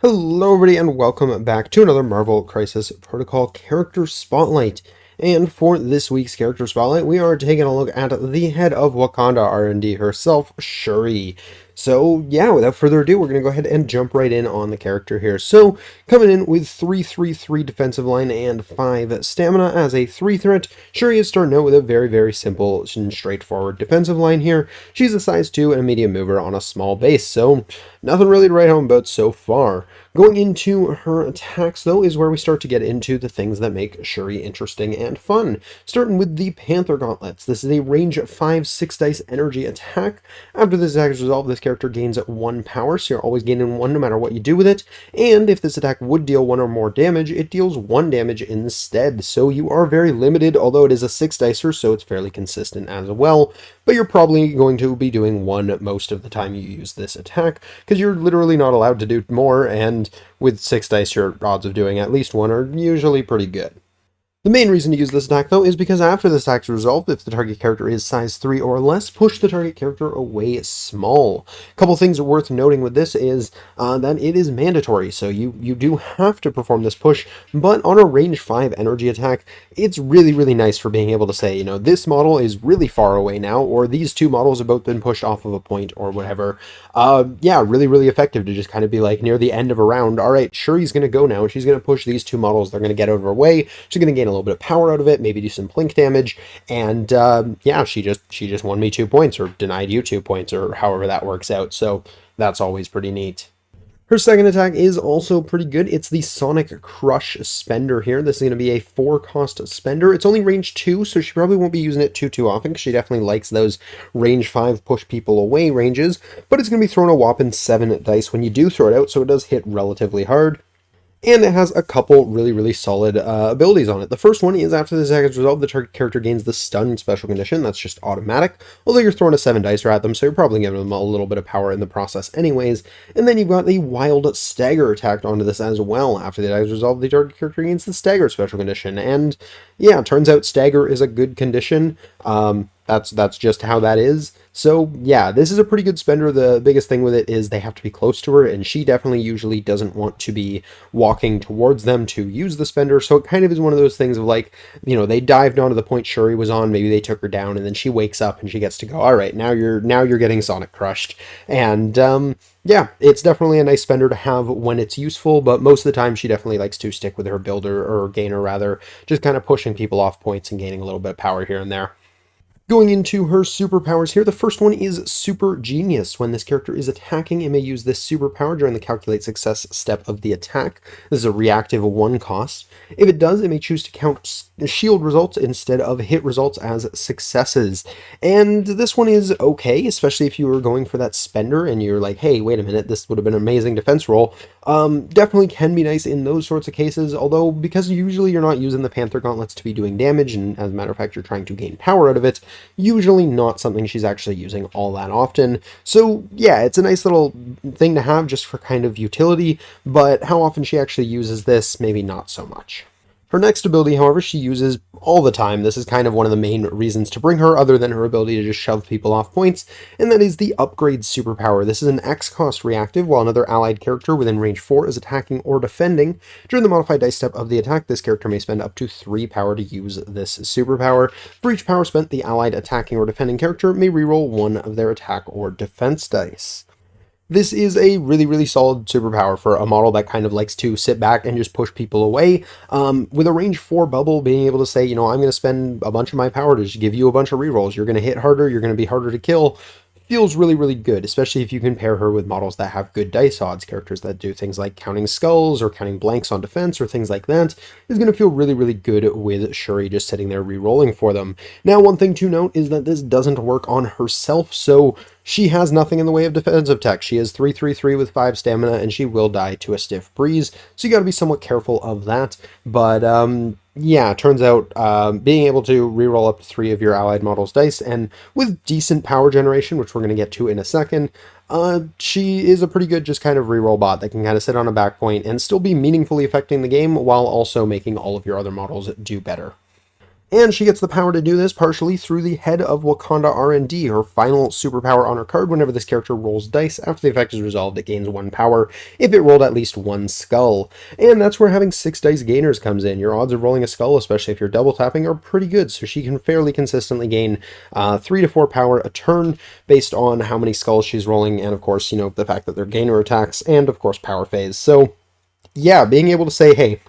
Hello everybody and welcome back to another Marvel Crisis Protocol Character Spotlight. And for this week's Character Spotlight, we are taking a look at the head of Wakanda R&D herself, Shuri. So yeah, without further ado, we're going to go ahead and jump right in on the character here. So coming in with 3-3-3 defensive line and 5 stamina as a 3 threat, Shuri is starting out with a very simple and straightforward defensive line here. She's a size 2 and a medium mover on a small base, so nothing really to write home about so far. Going into her attacks, though, is where we start to get into the things that make Shuri interesting and fun. Starting with the Panther Gauntlets. This is a range 5 6-dice energy attack. After this attack is resolved, this character gains 1 power, so you're always gaining 1 no matter what you do with it. And if this attack would deal 1 or more damage, it deals 1 damage instead. So you are very limited, although it is a 6-dicer, so it's fairly consistent as well. But you're probably going to be doing 1 most of the time you use this attack, because you're literally not allowed to do more, and with 6 dice, your odds of doing at least 1 are usually pretty good. The main reason to use this attack, though, is because after this attack is resolved, if the target character is size 3 or less, push the target character away small. A couple things worth noting with this is that it is mandatory, so you do have to perform this push, but on a range 5 energy attack, it's really nice for being able to say, you know, this model is really far away now, or these 2 models have both been pushed off of a point, or whatever. Yeah, really effective to just kind of be like, near the end of a round, alright, Shuri's going to go now, and she's going to push these 2 models, they're going to get out of her way, she's going to gain a little bit of power out of it, maybe do some blink damage, and yeah, she just won me 2 points, or denied you 2 points, or however that works out, so that's always pretty neat. Her second attack is also pretty good. It's the Sonic Crush Spender here. This is going to be a 4-cost spender. It's only range 2, so she probably won't be using it too often, because she definitely likes those range 5 push people away ranges, but it's going to be throwing a whopping 7 dice when you do throw it out, so it does hit relatively hard. And it has a couple really solid abilities on it. The first one is after this attack is resolved, the target character gains the stun special condition. That's just automatic, although you're throwing a 7 dicer at them, so you're probably giving them a little bit of power in the process anyways. And then you've got the wild stagger attacked onto this as well. After the attack is resolved, the target character gains the stagger special condition. And yeah, turns out stagger is a good condition. That's just how that is. So yeah, this is a pretty good spender. The biggest thing with it is they have to be close to her, and she definitely usually doesn't want to be walking towards them to use the spender. So it kind of is one of those things of like, you know, they dived onto the point Shuri was on, maybe they took her down, and then she wakes up and she gets to go, all right, now you're getting Sonic crushed. And yeah, it's definitely a nice spender to have when it's useful, but most of the time she definitely likes to stick with her builder, or gainer rather, just kind of pushing people off points and gaining a little bit of power here and there. Going into her superpowers here, the first one is Super Genius. When this character is attacking, it may use this superpower during the calculate success step of the attack. This is a reactive 1 cost. If it does, it may choose to count shield results instead of hit results as successes. And this one is okay, especially if you were going for that spender and you're like, hey, wait a minute, this would have been an amazing defense roll. Definitely can be nice in those sorts of cases, although because usually you're not using the Panther Gauntlets to be doing damage, and as a matter of fact, you're trying to gain power out of it, usually not something she's actually using all that often. So yeah, it's a nice little thing to have just for kind of utility, but how often she actually uses this, maybe not so much. Her next ability, however, she uses all the time. This is kind of one of the main reasons to bring her, other than her ability to just shove people off points, and that is the Upgrade Superpower. This is an X-cost reactive, while another allied character within range 4 is attacking or defending. During the modified dice step of the attack, this character may spend up to 3 power to use this superpower. For each power spent, the allied attacking or defending character may reroll 1 of their attack or defense dice. This is a really solid superpower for a model that kind of likes to sit back and just push people away. With a range 4 bubble, being able to say, you know, I'm going to spend a bunch of my power to just give you a bunch of rerolls. You're going to hit harder, you're going to be harder to kill. Feels really good, especially if you compare her with models that have good dice odds. Characters that do things like counting skulls or counting blanks on defense or things like that is going to feel really good with Shuri just sitting there re-rolling for them. Now, one thing to note is that this doesn't work on herself, so she has nothing in the way of defensive tech. She is 3-3-3 with 5 stamina, and she will die to a stiff breeze, so you got to be somewhat careful of that. But yeah, it turns out being able to reroll up to 3 of your allied models' dice, and with decent power generation, which we're going to get to in a second, she is a pretty good just kind of reroll bot that can kind of sit on a back point and still be meaningfully affecting the game while also making all of your other models do better. And she gets the power to do this partially through the Head of Wakanda R&D, her final superpower on her card. Whenever this character rolls dice, after the effect is resolved, it gains 1 power if it rolled at least 1 skull. And that's where having 6 dice gainers comes in. Your odds of rolling a skull, especially if you're double tapping, are pretty good, so she can fairly consistently gain 3 to 4 power a turn based on how many skulls she's rolling, and of course, the fact that they're gainer attacks, and of course power phase. So yeah, being able to say, hey,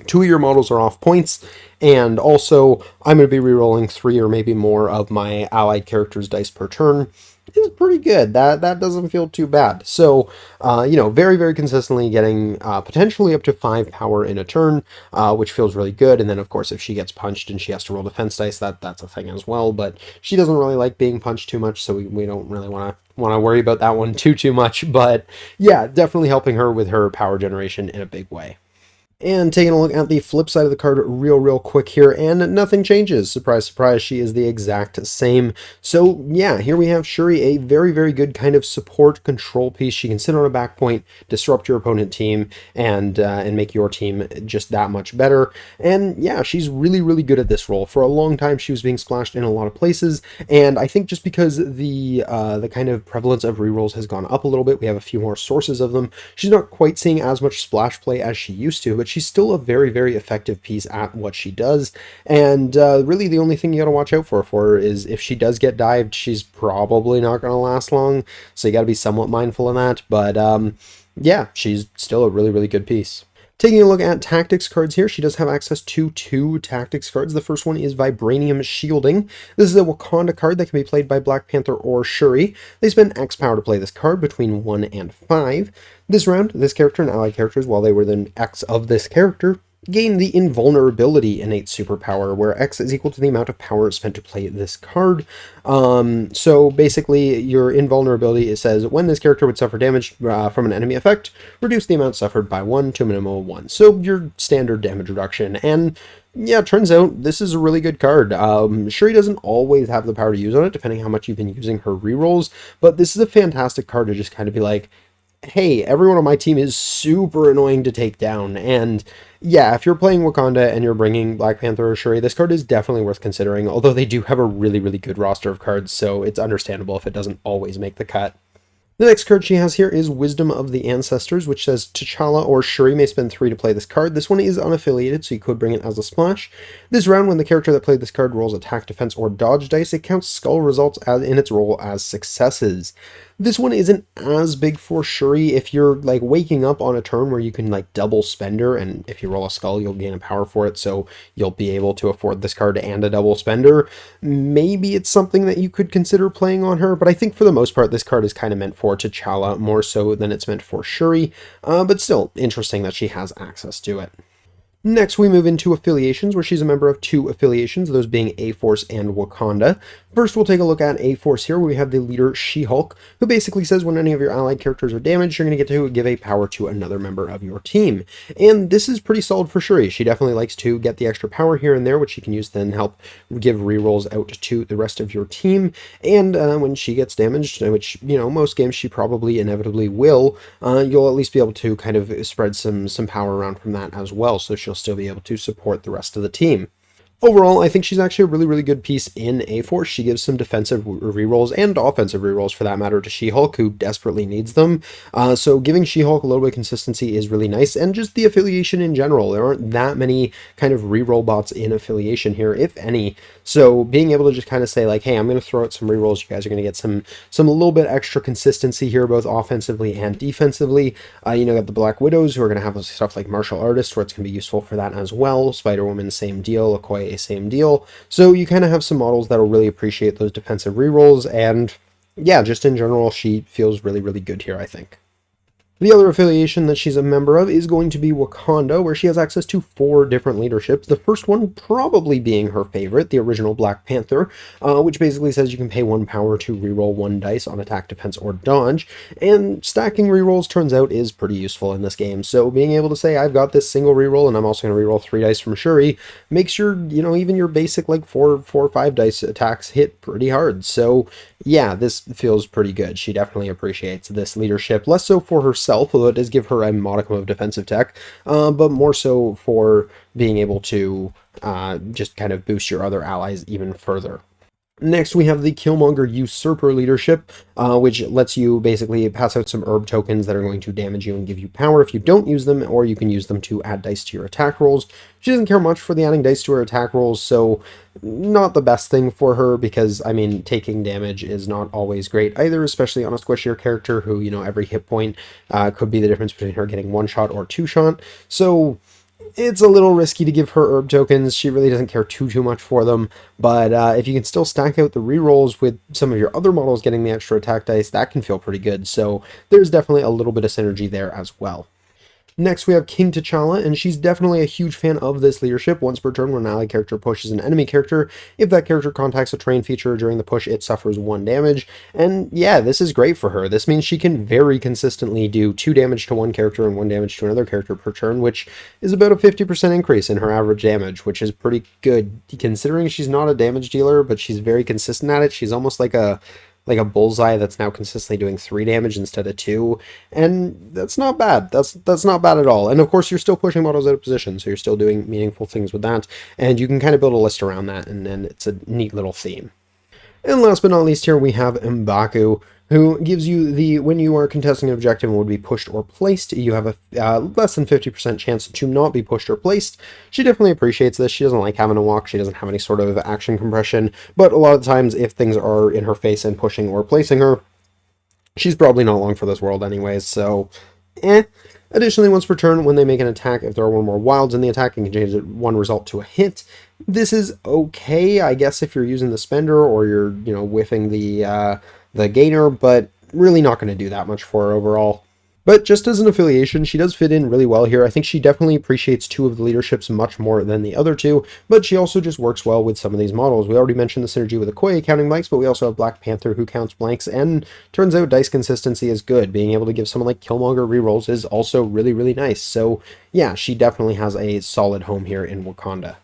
2 of your models are off points, and also I'm going to be rerolling 3 or maybe more of my allied characters' dice per turn is pretty good. That doesn't feel too bad. So, very, very consistently getting potentially up to 5 power in a turn, which feels really good. And then, of course, if she gets punched and she has to roll defense dice, that's a thing as well. But she doesn't really like being punched too much, so we don't really want to worry about that one too much. But yeah, definitely helping her with her power generation in a big way. And taking a look at the flip side of the card real quick here, and nothing changes. Surprise, surprise, she is the exact same. So yeah, here we have Shuri, a very, very good kind of support control piece. She can sit on a back point, disrupt your opponent team, and make your team just that much better. And yeah, she's really, really good at this role. For a long time, she was being splashed in a lot of places, and I think just because the kind of prevalence of rerolls has gone up a little bit, we have a few more sources of them. She's not quite seeing as much splash play as she used to, but she's still a very, very effective piece at what she does. And really the only thing you got to watch out for her is if she does get dived, she's probably not going to last long. So you got to be somewhat mindful of that. But yeah, she's still a really, really good piece. Taking a look at tactics cards here, she does have access to 2 tactics cards. The first one is Vibranium Shielding. This is a Wakanda card that can be played by Black Panther or Shuri. They spend X power to play this card between 1 and 5. This round, this character and allied characters, while they were then X of this character, gain the Invulnerability innate superpower, where X is equal to the amount of power spent to play this card. So basically, your invulnerability, it says, when this character would suffer damage from an enemy effect, reduce the amount suffered by 1 to a minimum of 1. So your standard damage reduction. And yeah, turns out this is a really good card. Shuri doesn't always have the power to use on it, depending how much you've been using her rerolls, but this is a fantastic card to just kind of be like, hey, everyone on my team is super annoying to take down. And yeah, if you're playing Wakanda and you're bringing Black Panther or Shuri, this card is definitely worth considering, although they do have a really, really good roster of cards, so it's understandable if it doesn't always make the cut. The next card she has here is Wisdom of the Ancestors, which says T'Challa or Shuri may spend 3 to play this card. This one is unaffiliated, so you could bring it as a splash. This round, when the character that played this card rolls attack, defense, or dodge dice, it counts skull results in its roll as successes. This one isn't as big for Shuri if you're like waking up on a turn where you can like double spender, and if you roll a skull, you'll gain a power for it, so you'll be able to afford this card and a double spender. Maybe it's something that you could consider playing on her, but I think for the most part, this card is kind of meant for T'Challa more so than it's meant for Shuri, but still interesting that she has access to it. Next, we move into affiliations, where she's a member of 2 affiliations, those being A-Force and Wakanda. First, we'll take a look at A-Force here, where we have the leader She-Hulk, who basically says when any of your allied characters are damaged, you're going to get to give a power to another member of your team. And this is pretty solid for Shuri. She definitely likes to get the extra power here and there, which she can use to then help give rerolls out to the rest of your team. And when she gets damaged, which, most games she probably inevitably will, you'll at least be able to kind of spread some power around from that as well, so she'll still be able to support the rest of the team. Overall, I think she's actually a really, really good piece in A-Force. She gives some defensive rerolls and offensive rerolls, for that matter, to She-Hulk, who desperately needs them. So giving She-Hulk a little bit of consistency is really nice, and just the affiliation in general. There aren't that many kind of reroll bots in affiliation here, if any. So being able to just kind of say, like, hey, I'm going to throw out some rerolls. You guys are going to get some a little bit extra consistency here, both offensively and defensively. Got the Black Widows, who are going to have stuff like Martial Artist, where it's going to be useful for that as well. Spider-Woman, same deal. Okoye, same deal. So you kind of have some models that'll really appreciate those defensive rerolls, and yeah, just in general, she feels really, really good here, I think. The other affiliation that she's a member of is going to be Wakanda, where she has access to 4 different leaderships. The first one probably being her favorite, the original Black Panther, which basically says you can pay 1 power to reroll 1 dice on attack, defense, or dodge. And stacking rerolls, turns out, is pretty useful in this game. So being able to say, I've got this single reroll, and I'm also going to reroll 3 dice from Shuri, makes your, even your basic, like, 4 or 5 dice attacks hit pretty hard. So yeah, this feels pretty good. She definitely appreciates this leadership, less so for herself, herself, although it does give her a modicum of defensive tech, but more so for being able to just kind of boost your other allies even further. Next, we have the Killmonger Usurper leadership, which lets you basically pass out some herb tokens that are going to damage you and give you power if you don't use them, or you can use them to add dice to your attack rolls. She doesn't care much for the adding dice to her attack rolls, so not the best thing for her because, I mean, taking damage is not always great either, especially on a squishier character who, every hit point could be the difference between her getting one shot or two shot. So it's a little risky to give her herb tokens. She really doesn't care too much for them, but if you can still stack out the rerolls with some of your other models getting the extra attack dice, that can feel pretty good. So there's definitely a little bit of synergy there as well. Next, we have King T'Challa, and she's definitely a huge fan of this leadership. Once per turn, when an ally character pushes an enemy character, if that character contacts a terrain feature during the push, it suffers 1 damage. And yeah, this is great for her. This means she can very consistently do 2 damage to one character and 1 damage to another character per turn, which is about a 50% increase in her average damage, which is pretty good considering she's not a damage dealer, but she's very consistent at it. She's almost like a bullseye that's now consistently doing 3 damage instead of 2, and that's not bad. That's not bad at all. And of course, you're still pushing models out of position, so you're still doing meaningful things with that, and you can kind of build a list around that, and then it's a neat little theme. And last but not least here, we have M'Baku, who gives you the, when you are contesting an objective and would be pushed or placed, you have a less than 50% chance to not be pushed or placed. She definitely appreciates this. She doesn't like having to walk. She doesn't have any sort of action compression, but a lot of times if things are in her face and pushing or placing her, she's probably not long for this world anyways, so eh. Additionally, once per turn, when they make an attack, if there are one more wilds in the attack, you can change one result to a hit. This is okay, I guess, if you're using the spender or you're, whiffing the gainer, but really not going to do that much for her overall. But just as an affiliation, she does fit in really well here. I think she definitely appreciates 2 of the leaderships much more than the other 2, but she also just works well with some of these models. We already mentioned the synergy with Okoye counting blanks, but we also have Black Panther who counts blanks, and turns out dice consistency is good. Being able to give someone like Killmonger rerolls is also really, really nice. So yeah, she definitely has a solid home here in Wakanda.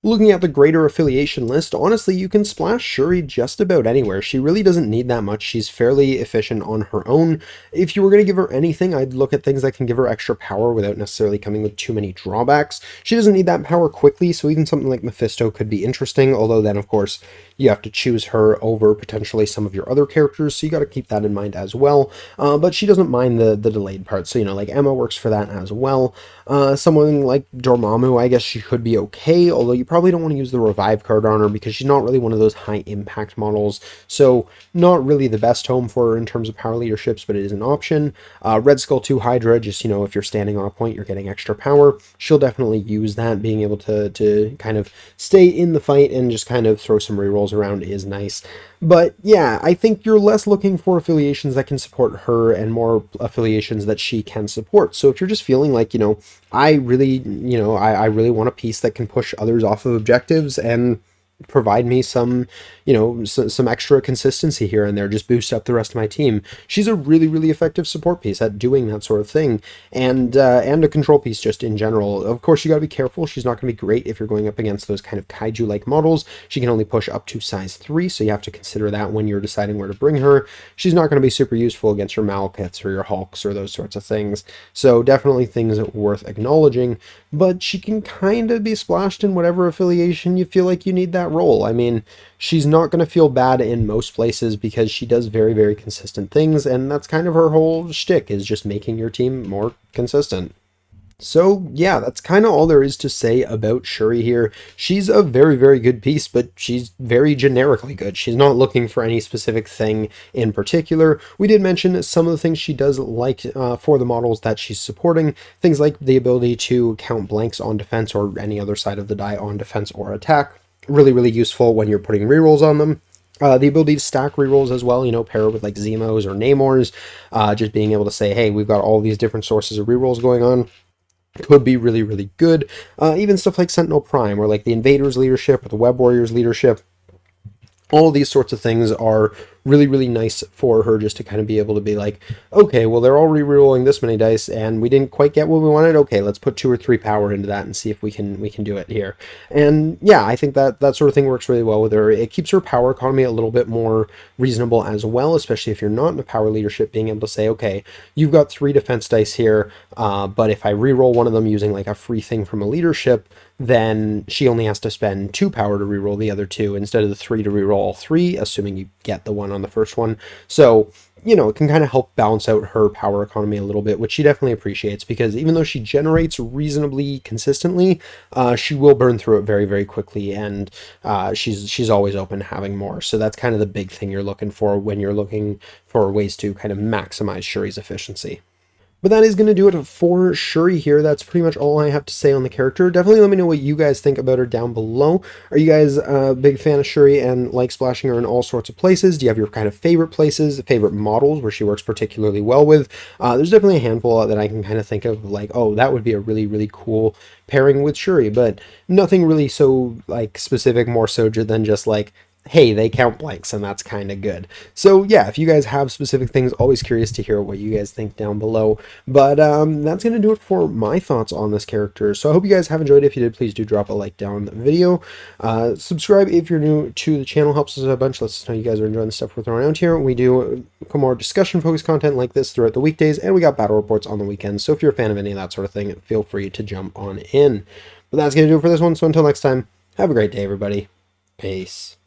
Looking at the greater affiliation list, honestly, you can splash Shuri just about anywhere. She really doesn't need that much. She's fairly efficient on her own. If you were going to give her anything, I'd look at things that can give her extra power without necessarily coming with too many drawbacks. She doesn't need that power quickly, so even something like Mephisto could be interesting, although then, of course, you have to choose her over potentially some of your other characters, so you got to keep that in mind as well. But she doesn't mind the delayed part, so, like Emma works for that as well. Someone like Dormammu, I guess she could be okay, although you probably don't want to use the revive card on her because she's not really one of those high impact models, so not really the best home for her in terms of power leaderships, but it is an option. Red Skull 2 Hydra, just, if you're standing on a point, you're getting extra power. She'll definitely use that. Being able to kind of stay in the fight and just kind of throw some rerolls around is nice. But yeah, I think you're less looking for affiliations that can support her and more affiliations that she can support. So if you're just feeling like, I really, I really want a piece that can push others off of objectives and provide me some, some extra consistency here and there, just boost up the rest of my team. She's a really, really effective support piece at doing that sort of thing, and a control piece just in general. Of course, you got to be careful. She's not going to be great if you're going up against those kind of kaiju-like models. She can only push up to size 3, so you have to consider that when you're deciding where to bring her. She's not going to be super useful against your Malekiths or your Hulks or those sorts of things, so definitely things worth acknowledging, but she can kind of be splashed in whatever affiliation you feel like you need that role. I mean, she's not going to feel bad in most places because she does very, very consistent things, and that's kind of her whole shtick, is just making your team more consistent. So yeah, that's kind of all there is to say about Shuri here. She's a very, very good piece, but she's very generically good. She's not looking for any specific thing in particular. We did mention some of the things she does like for the models that she's supporting. Things like the ability to count blanks on defense or any other side of the die on defense or attack. Really, really useful when you're putting rerolls on them. The ability to stack rerolls as well, pair with like Zemos or Namors. Just being able to say, hey, we've got all these different sources of rerolls going on. Could be really, really good. Even stuff like Sentinel Prime or like the Invaders leadership or the Web Warriors leadership. All these sorts of things are really, really nice for her just to kind of be able to be like, okay, well, they're all re-rolling this many dice and we didn't quite get what we wanted. Okay, let's put 2 or 3 power into that and see if we can do it here. And yeah, I think that sort of thing works really well with her. It keeps her power economy a little bit more reasonable as well, especially if you're not in a power leadership, being able to say, okay, you've got 3 defense dice here, but if I re-roll one of them using like a free thing from a leadership, then she only has to spend 2 power to reroll the other 2 instead of the 3 to reroll all 3, assuming you get the one on the first one. So, it can kind of help balance out her power economy a little bit, which she definitely appreciates, because even though she generates reasonably consistently, she will burn through it very, very quickly, and she's always open to having more. So that's kind of the big thing you're looking for when you're looking for ways to kind of maximize Shuri's efficiency. But that is going to do it for Shuri here. That's pretty much all I have to say on the character. Definitely let me know what you guys think about her down below. Are you guys a big fan of Shuri and like splashing her in all sorts of places? Do you have your kind of favorite places, favorite models where she works particularly well with? There's definitely a handful that I can kind of think of like, oh, that would be a really, really cool pairing with Shuri, but nothing really so like specific, more so than just like, hey, they count blanks, and that's kind of good. So yeah, if you guys have specific things, always curious to hear what you guys think down below. But that's going to do it for my thoughts on this character. So I hope you guys have enjoyed. If you did, please do drop a like down the video. Subscribe if you're new to the channel, helps us a bunch. Lets us know you guys are enjoying the stuff we're throwing out here. We do more discussion-focused content like this throughout the weekdays, and we got battle reports on the weekends. So if you're a fan of any of that sort of thing, feel free to jump on in. But that's going to do it for this one. So until next time, have a great day, everybody. Peace.